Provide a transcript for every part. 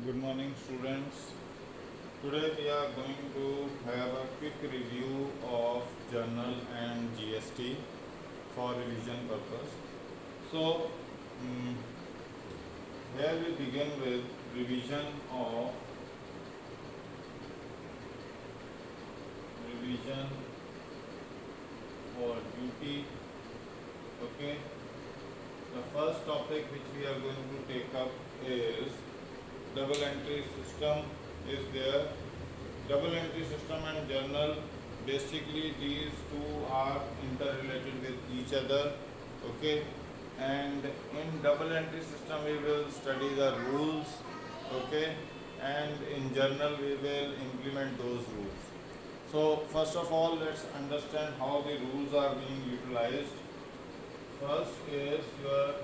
Good morning, students. Today we are going to have a quick review of journal and GST for revision purpose. So, mm, here we begin with revision of revision for duty. Okay. The first topic which we are going to take up is double entry system is there. Double entry system and journal, basically these two are interrelated with each other. Okay, and in double entry system we will study the rules. Okay, and in journal we will implement those rules. So first of all, let's understand how the rules are being utilized. First is your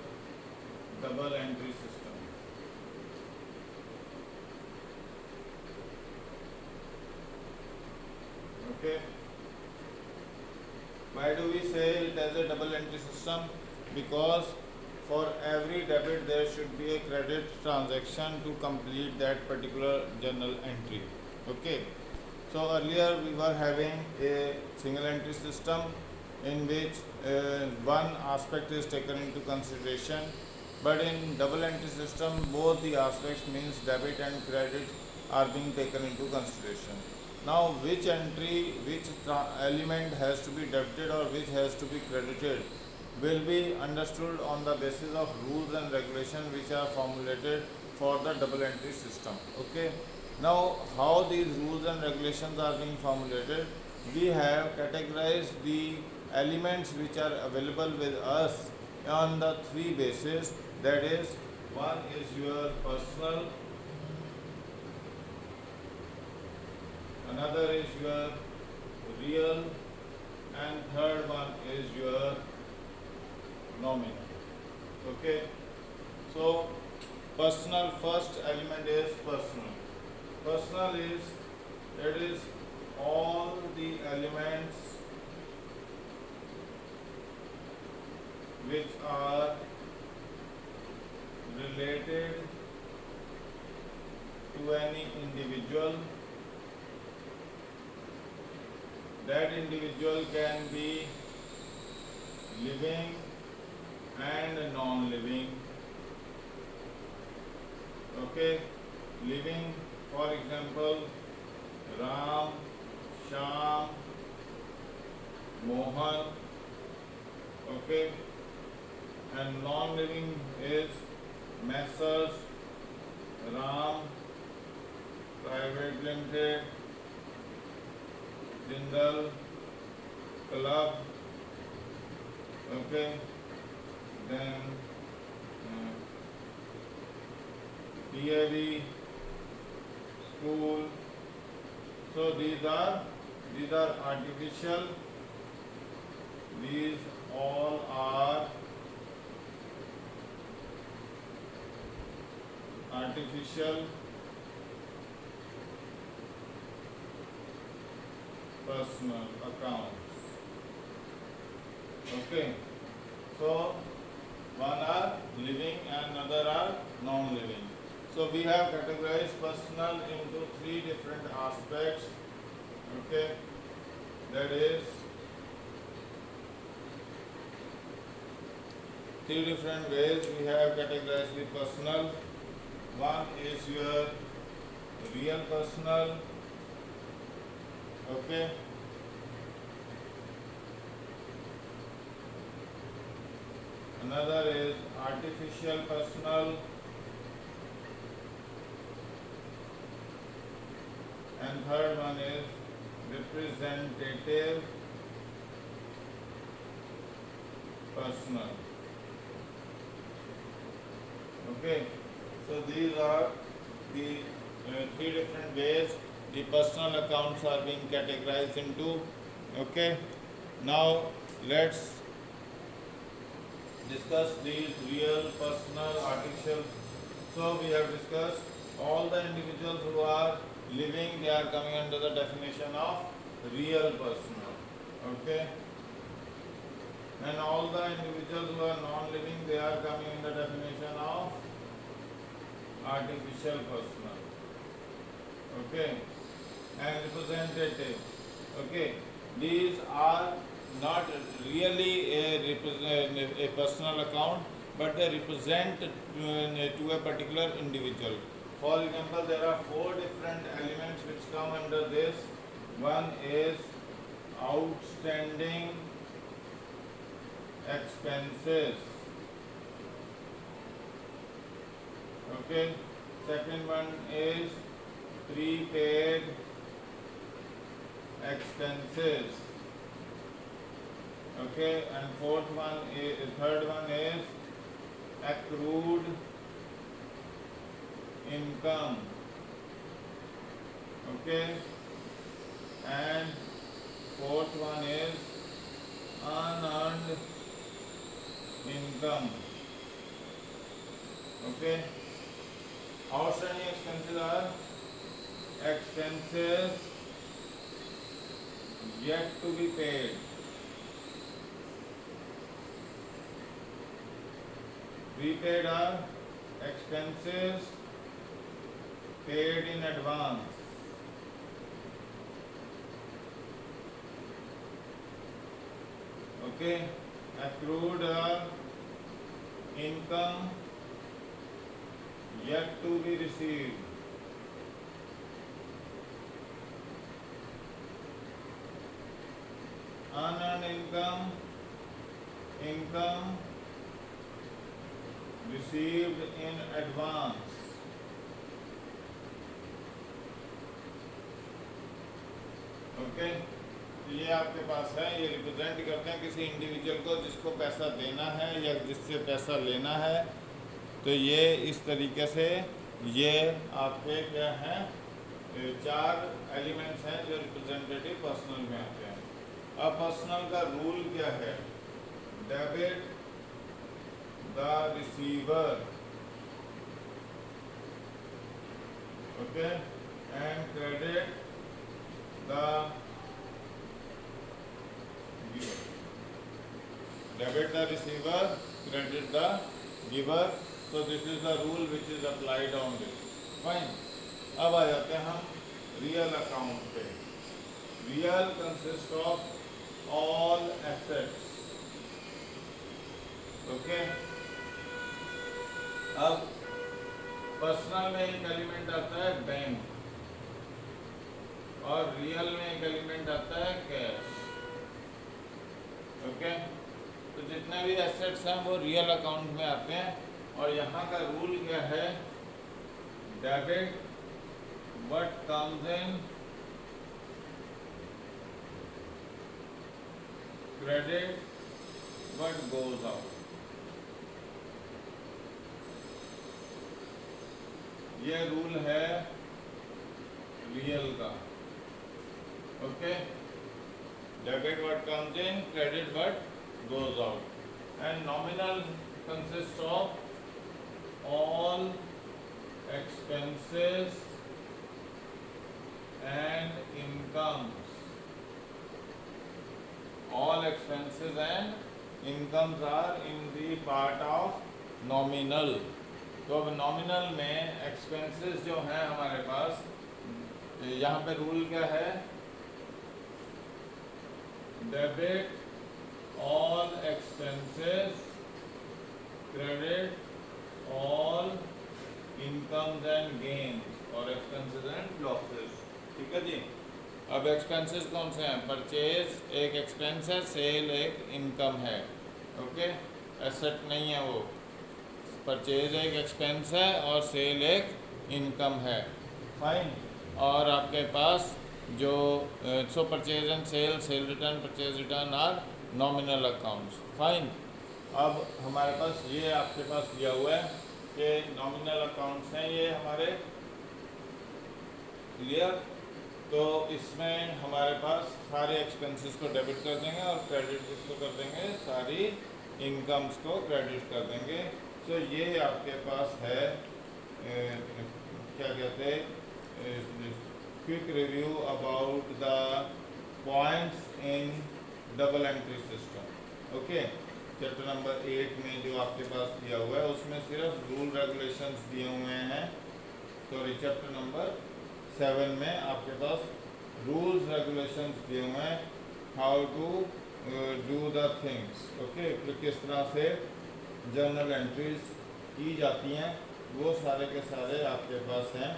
double entry system. Okay, why do we say it as a double entry system? Because for every debit there should be a credit transaction to complete that particular journal entry. Okay, so earlier we were having a single entry system in which one aspect is taken into consideration, but in double entry system both the aspects, means debit and credit, are being taken into consideration. Now which entry, which element has to be debited or which has to be credited will be understood on the basis of rules and regulations which are formulated for the double entry system. Okay, now how these rules and regulations are being formulated, we have categorized the elements which are available with us on the three bases, that is, one is your personal, another is your real, and third one is your nominal. Okay, so personal, first element is personal. Personal is, that is, all the elements which are related to any individual. That individual can be living and non-living. Okay, living, for example, Ram, Sham, Mohan. Okay, and non-living is Messrs, Ram Private Limited, Jindal Club. Okay, then PAV school. So these are artificial. These all are artificial personal accounts. Okay, so one are living and other are non-living. So we have categorized personal into three different aspects. Okay, that is three different ways we have categorized the personal. One is your real personal. Okay, another is artificial personal, and third one is representative personal. Okay, so these are the three different ways the personal accounts are being categorized into. Okay, now let's discuss these real, personal, artificial. So we have discussed all the individuals who are living, they are coming under the definition of real personal. Okay, and all the individuals who are non-living, they are coming in the definition of artificial personal, okay, and representative, okay. These are not really a personal account, but they represent to a particular individual. For example, there are 4 different elements which come under this. One is outstanding expenses, okay. Second one is prepaid expenses, okay. And third one is accrued income, okay. And fourth one is unearned income, okay. Outstanding expenses are expenses yet to be paid, prepaid are expenses paid in advance, okay. Accrued are income yet to be received, unearned income, income received in advance, okay. ये आपके पास है, ये represent करते हैं किसी individual को जिसको पैसा देना है या जिससे पैसा लेना है. तो ये इस तरीके से ये आपके क्या हैं, 4 एलिमेंट्स हैं जो रिप्रेजेंटेटिव पर्सनल में आते हैं. अब पर्सनल का रूल क्या है? Debit the receiver, okay, and credit the giver. Debit the receiver, credit the giver. So this is the rule which is applied on this. Fine. अब आ जाते हैं हम रियल अकाउंट पे. Real consist of all assets, okay. अब personal में एक element आता है बैंक, और रियल में एक एलिमेंट आता है कैश, ओके. तो जितने भी एसेट्स हैं वो रियल अकाउंट में आते हैं. और यहाँ का रूल क्या है? Debit what comes in, credit what goes out. ये रूल है रियल का, okay. Debit what comes in, credit what goes out. And nominal consists of all expenses and incomes. All expenses and incomes are in the part of nominal. तो अब nominal में expenses जो हैं हमारे पास, यहाँ पे रूल क्या है? Debit all expenses, credit all incomes and gains और expenses and losses. ठीक है जी. अब expenses कौन से हैं? परचेज एक expense है, सेल एक इनकम है, ओके. एसेट नहीं है वो. परचेज एक expense है और सेल एक इनकम है, फाइन. और आपके पास जो so purchase and sale, sale return, purchase return are nominal accounts, fine. अब हमारे पास ये आपके पास दिया हुआ है कि नॉमिनल अकाउंट्स हैं ये हमारे, क्लियर. तो इसमें हमारे पास सारे एक्सपेंसेस को डेबिट कर देंगे और क्रेडिट किसको कर देंगे? सारी इनकम्स को क्रेडिट कर देंगे. तो ये आपके पास है क्या कहते हैं, quick review about the points in double entry system, okay. Chapter number 8 में जो आपके पास दिया हुआ है उसमें सिर्फ रूल रेगुलेशंस दिए हुए हैं। सॉरी, चैप्टर नंबर 7 में आपके पास रूल्स रेगुलेशंस दिए हुए हैं, how to do the things. Okay, तो किस तरह से जर्नल एंट्रीज की जाती हैं वो सारे के सारे आपके पास हैं।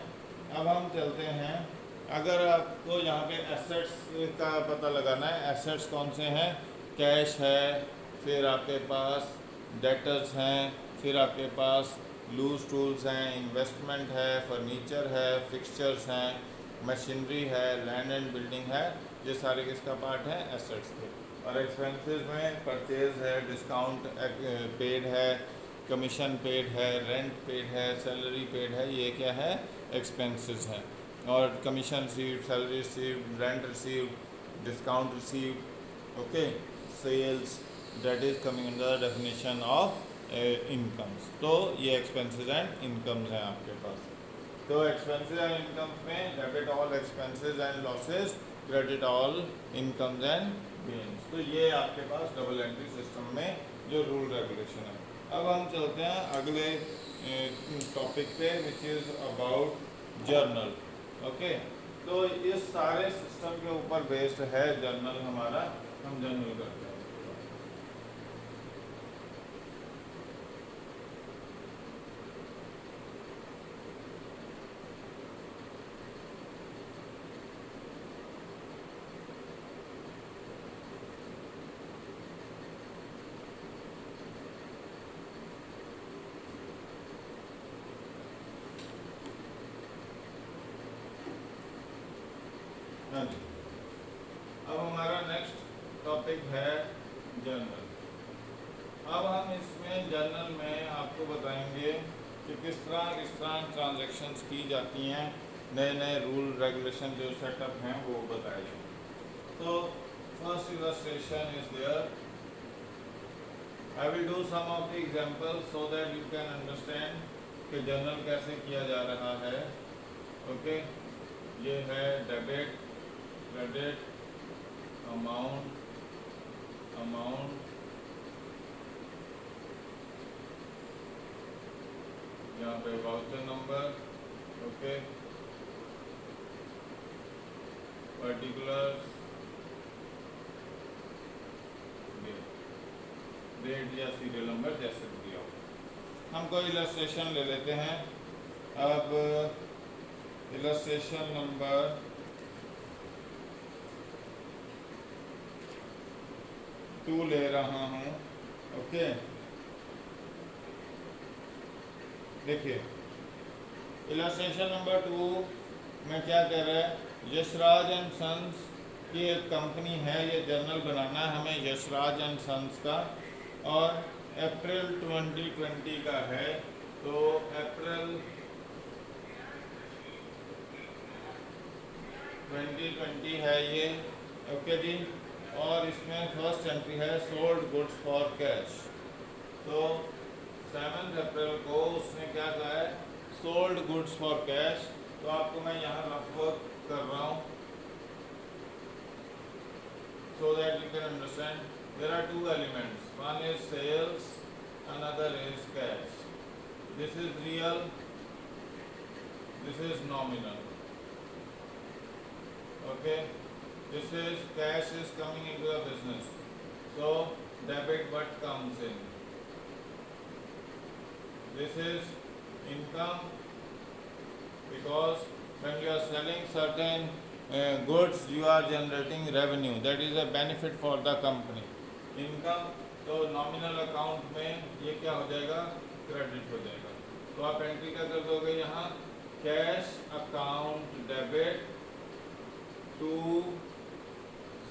अब हम चलते हैं, अगर आपको यहाँ पे एसेट्स का पता लगाना है, एसेट्स कौन से हैं, कैश है, फिर आपके पास डेटर्स हैं, फिर आपके पास लूज टूल्स हैं, इन्वेस्टमेंट है, फर्नीचर है, फिक्सचर्स हैं, मशीनरी है, लैंड एंड बिल्डिंग है, ये सारे किसका पार्ट है, एसेट्स के। और एक्सपेंसेस में परचेज है, डिस्काउंट पेड है, कमीशन पेड है, रेंट पेड है, सैलरी पेड है, ये क्या है, एक्सपेंसेस हैं। और commission received, salary received, rent received, discount received, okay, sales, that is coming under definition of incomes. तो ये एक्सपेंसेस एंड इनकम्स हैं आपके पास। तो एक्सपेंसेस एंड इनकम्स में debit all expenses and losses, credit all incomes and gains. तो ये आपके पास डबल एंट्री सिस्टम में जो रूल रेगुलेशन है। अब हम चलते हैं अगले टॉपिक पे, which is about journal. Okay, तो इस सारे सिस्टम के ऊपर बेस्ड है जर्नल हमारा, हम जर्नल करते हैं। हाँ जी, अब हमारा नेक्स्ट टॉपिक है जर्नल। अब हम इसमें जर्नल में आपको बताएंगे कि किस तरह ट्रांजैक्शंस की जाती हैं, नए नए रूल रेगुलेशन जो सेटअप हैं वो बताए जाएंगे। तो first illustration is there, I will do some of the examples so that you can understand कि जर्नल कैसे किया जा रहा है। ओके, ये है डेबिट, क्रेडिट, अमाउंट, यहाँ पे voucher number, okay, particulars, date या सीरियल नंबर जैसे भी दिया हो। हम कोई इलस्ट्रेशन ले लेते हैं। अब इलस्ट्रेशन नंबर 2 ले रहा हूँ। ओके, देखिए इलस्ट्रेशन नंबर 2 में क्या कह रहा है, यशराज एंड सन्स की एक कंपनी है, ये जर्नल बनाना है हमें यशराज एंड सन्स का, और अप्रैल 2020 का है। तो अप्रैल 2020 है ये। ओके जी, और इसमें फर्स्ट एंट्री है सोल्ड गुड्स फॉर कैश। तो 7 अप्रैल को उसने क्या कहा है, सोल्ड गुड्स फॉर कैश। तो आपको मैं यहाँ रफ वर्क कर रहा हूँ so that you can understand. There are 2 elements, one is sales, another is cash. This is real, this is nominal. Okay, this is cash is coming into the business, so debit what comes in. This is income, because when you are selling certain goods you are generating revenue, that is a benefit for the company. Income, तो nominal account में ये क्या हो जाएगा, credit हो जाएगा। तो आप एंट्री क्या कर दोगे यहाँ, cash account debit to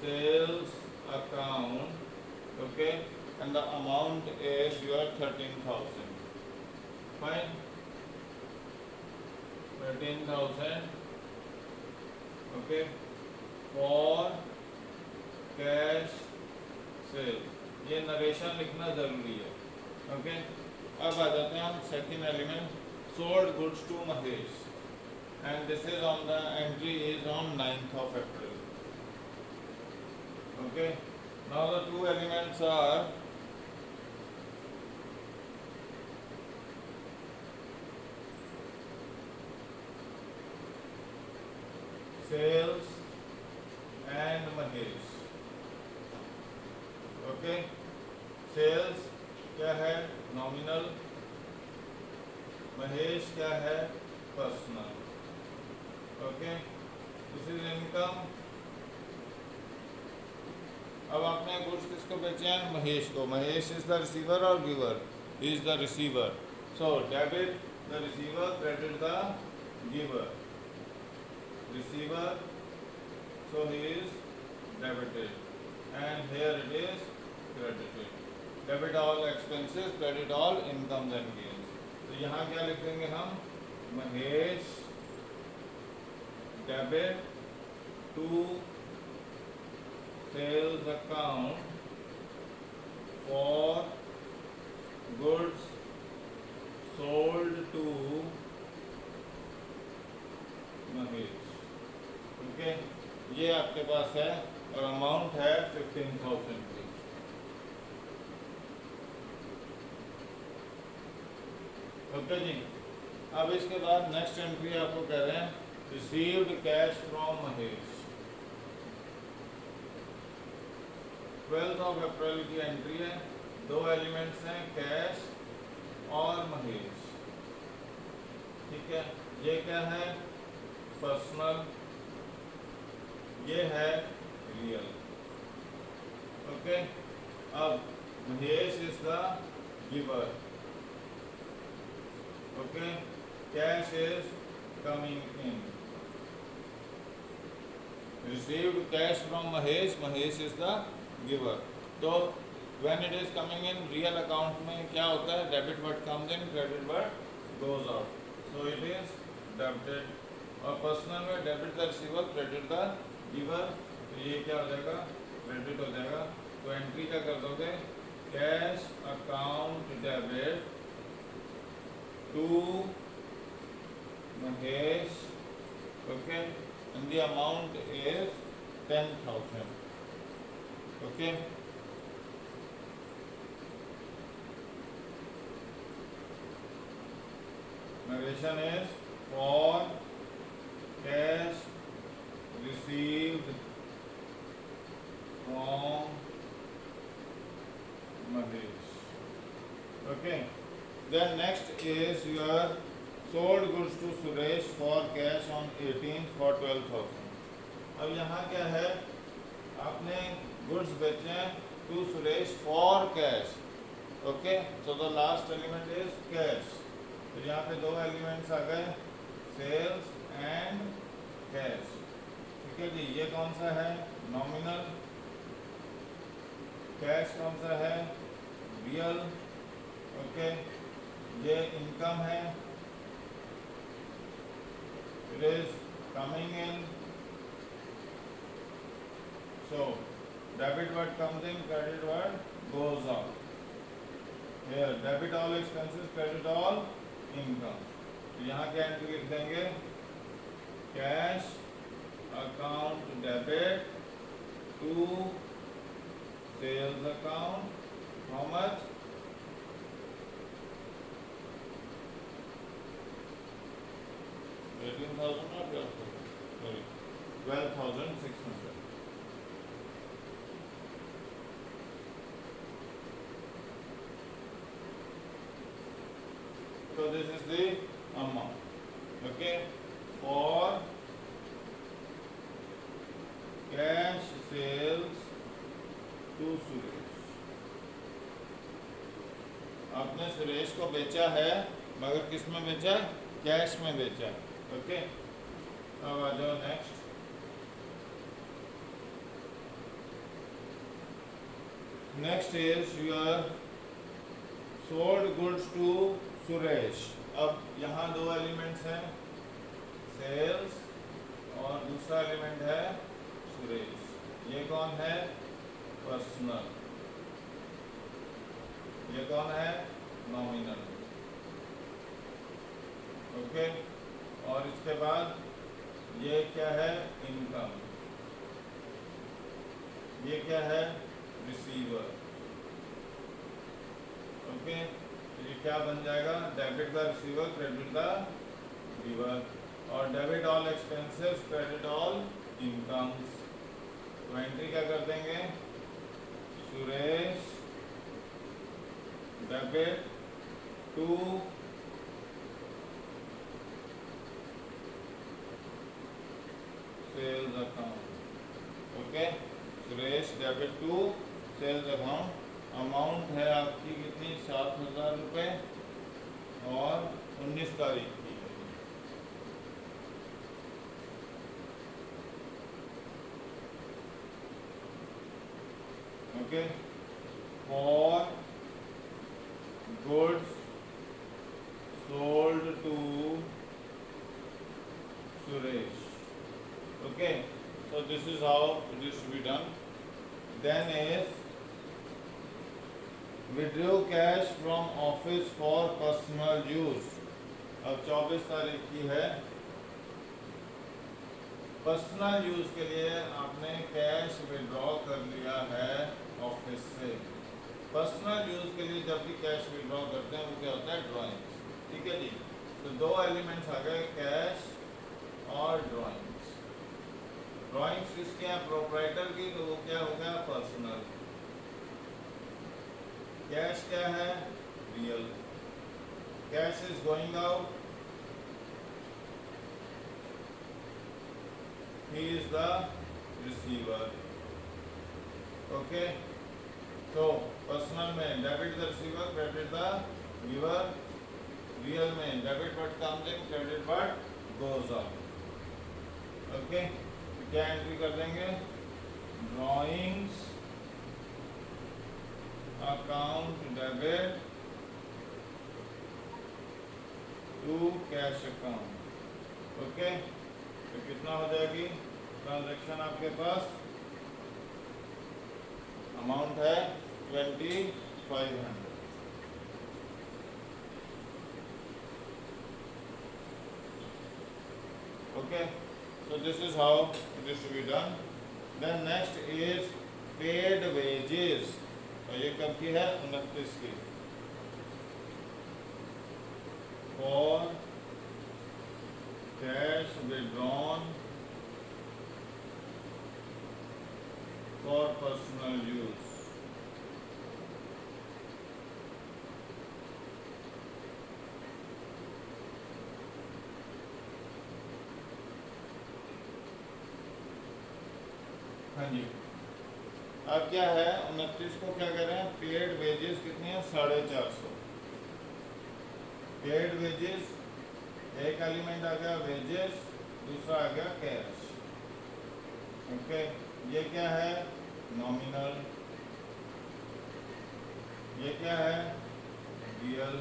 sales account, okay, and the amount is your 13,000, fine, 13,000, okay, for cash sale. ये नरेशन लिखना जरूरी है। ओके, अब आ जाते हैं हम second element, sold goods to Mahesh, and this is on the entry is on 9th of April. Okay, now the 2 elements are sales and Mahesh. Okay, sales क्या है? नॉमिनल। महेश क्या है? Personal. Okay, this is income. अब आपने goods किसको बेचे हैं? महेश को। महेश इज द रिसीवर और giver? Is the receiver. So debit the receiver, credit the giver. Receiver, so he is debited and here it is credited. Debit all expenses, credit all incomes and gains. तो यहाँ क्या लिख देंगे हम? Mahesh debit to sales account for goods sold to Mahesh. Okay, ये आपके पास है और अमाउंट है 15,000 की। ओके जी, अब इसके बाद नेक्स्ट एंट्री आपको कह रहे हैं रिसीव्ड कैश फ्रॉम महेश। 12 अप्रैल की एंट्री है। दो एलिमेंट्स हैं, कैश और महेश। ठीक है, ये क्या है? पर्सनल, ये है रियल। ओके, अब Mahesh is the giver. Okay, cash is coming in. Received cash from Mahesh, Mahesh is the giver. तो when it is coming in real account में क्या होता है? Debit what comes in, credit what goes out. So it is debited. और personal में debit the receiver, credit the giver. तो ये क्या हो जाएगा? क्रेडिट हो जाएगा। तो एंट्री क्या कर दोगे? Cash account debit to Mahesh. Okay, and the amount is 10,000। Okay, narration is for cash received from Mahesh. Okay, then next is your sold goods to Suresh for cash on 18th for 12,000. अब यहाँ क्या है? आपने goods बेचे to Suresh for cash. Okay, so the last element is cash. तो यहाँ पे दो एलिमेंट्स आ गए, सेल्स एंड कैश। ठीक है जी, ये कौन सा है? नॉमिनल। कैश कौन सा है? रियल। ओके, ये इनकम है, it is coming in. So debit what comes in, credit what goes out. Here debit all expenses, credit all income. तो यहाँ क्या एंट्री लिख देंगे? Cash account debit to sales account, how much? 18,000 or 12,000? Sorry, 12,600. So this is the amount. Okay, for cash sales to Suresh. आपने सुरेश को बेचा है, मगर किस में बेचा? कैश में बेचा। ओके, अब आ जाओ next. Next is your sold goods to Suresh. अब यहाँ दो एलिमेंट्स हैं, सेल्स और दूसरा एलिमेंट है सुरेश। ये कौन है? पर्सनल। ये कौन है? नॉमिनल। ओके, और इसके बाद ये क्या है? इनकम। ये क्या है? रिसीवर। ओके, ये क्या बन जाएगा? Debit the receiver, credit the giver. और debit all expenses, credit all incomes. तो एंट्री क्या कर देंगे, Suresh debit to sales account. Okay, Suresh debit to sales account. Amount है आपकी कितनी, 7,000 रुपये और 19 तारीख की है। Okay, for goods sold to Suresh. Okay, so this is how it is to be done. Then is withdrew cash from office for personal use. अब 24 तारीख की है, पर्सनल यूज के लिए आपने कैश विड्रॉ कर लिया है ऑफिस से। पर्सनल यूज के लिए जब भी कैश विड्रॉ करते हैं वो क्या होता है, ड्राइंग्स। ठीक है जी, तो दो एलिमेंट्स आ गए, कैश और ड्राइंग्स। ड्राइंग्स किसके हैं, प्रोप्राइटर की, तो वो क्या हो गया, पर्सनल। कैश क्या है, real. Cash is going out, he is the receiver. Okay, तो पर्सनल में debit the receiver, credit the giver. Real में debit but comes in, credit but goes out. Okay, क्या एंट्री कर देंगे, drawings account debit to cash account. Okay, तो कितना हो जाएगी ट्रांजैक्शन, आपके पास अमाउंट है 2500। Okay, so this is how it is to be done. Then next is paid wages. और ये कब की है, 29 की। For cash withdrawn for personal use. हाँ जी, अब क्या है, 29 को क्या कह रहे हैं, पेड वेजेस कितनी है, 450। पेड वेजेस, एक एलिमेंट आ गया वेजेस, दूसरा आ गया कैश। ओके, ये क्या है, नॉमिनल। ये क्या है, रियल।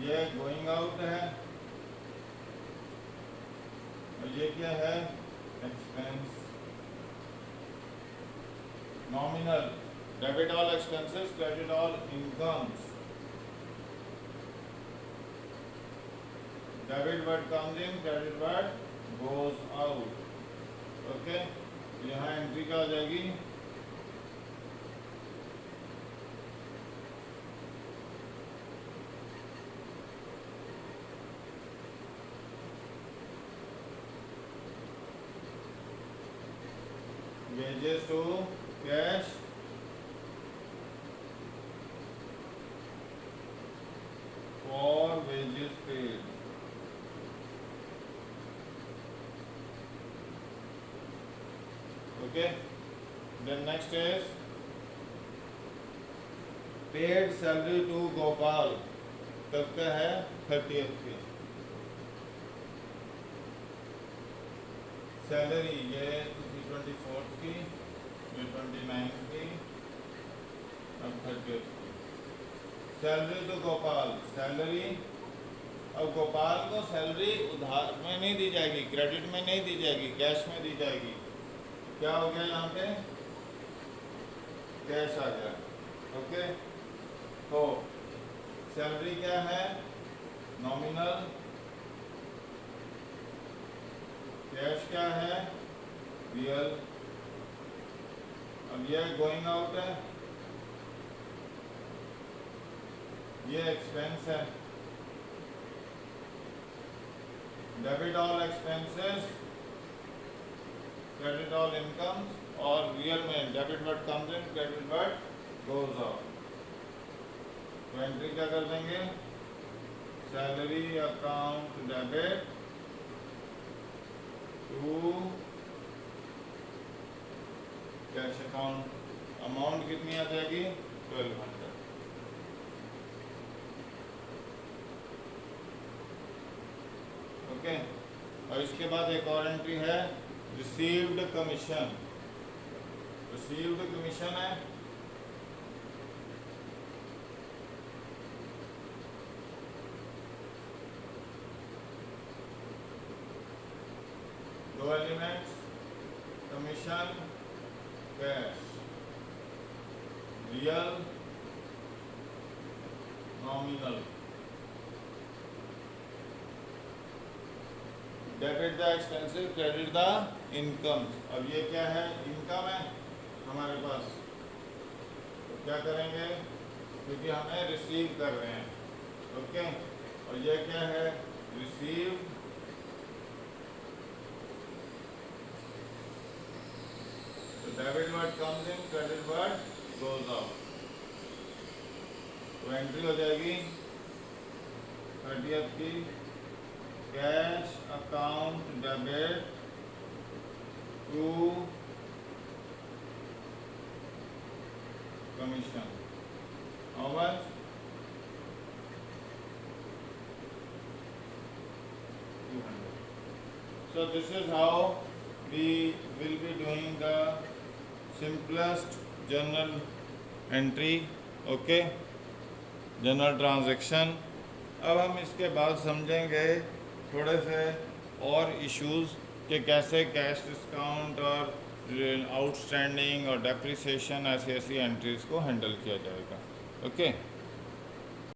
ये गोइंग आउट है, और ये क्या है, expense. Nominal, debit all expenses, credit all incomes. Debit what comes in, credit what goes out. Okay, यहाँ एंट्री क्या हो जाएगी, wages to cash for wages paid. Okay, then next is paid salary to Gopal, कब का है, 30th की। Salary ये 24th की, ये 29th की, अब 30th की। सैलरी तो गोपाल, सैलरी, अब गोपाल को सैलरी उधार में नहीं दी जाएगी, क्रेडिट में नहीं दी जाएगी, कैश में दी जाएगी। क्या हो गया यहाँ पे, कैश आ गया। ओके, तो सैलरी क्या है, नॉमिनल। कैश क्या है, रियल। अब ये गोइंग आउट है, ये एक्सपेंस है, debit all expenses, credit all incomes, और रियल में debit what comes in, credit what goes out. तो एंट्री क्या कर देंगे, salary account debit to cash account, amount कितनी आ जाएगी 1200। ओके, और इसके बाद एक और एंट्री है रिसीव्ड कमीशन। रिसीव्ड कमीशन है दो elements, commission cash, real nominal. Debit the expensive, credit the income. अब ये क्या है, इनकम है हमारे पास, तो क्या करेंगे, क्योंकि हमें रिसीव कर रहे हैं। ओके, और ये क्या है, रिसीव, तो debit word comes in, credit word goes out. तो एंट्री हो जाएगी 30th की, cash account debit to commission, how much, 200. So this is how we will be doing the simplest journal entry, okay, general transaction. अब हम इसके बाद समझेंगे थोड़े से और इश्यूज़ कि कैसे कैश डिस्काउंट और आउटस्टैंडिंग और डेप्रिसिएशन ऐसी ऐसी एंट्रीज़ को हैंडल किया जाएगा। ओके।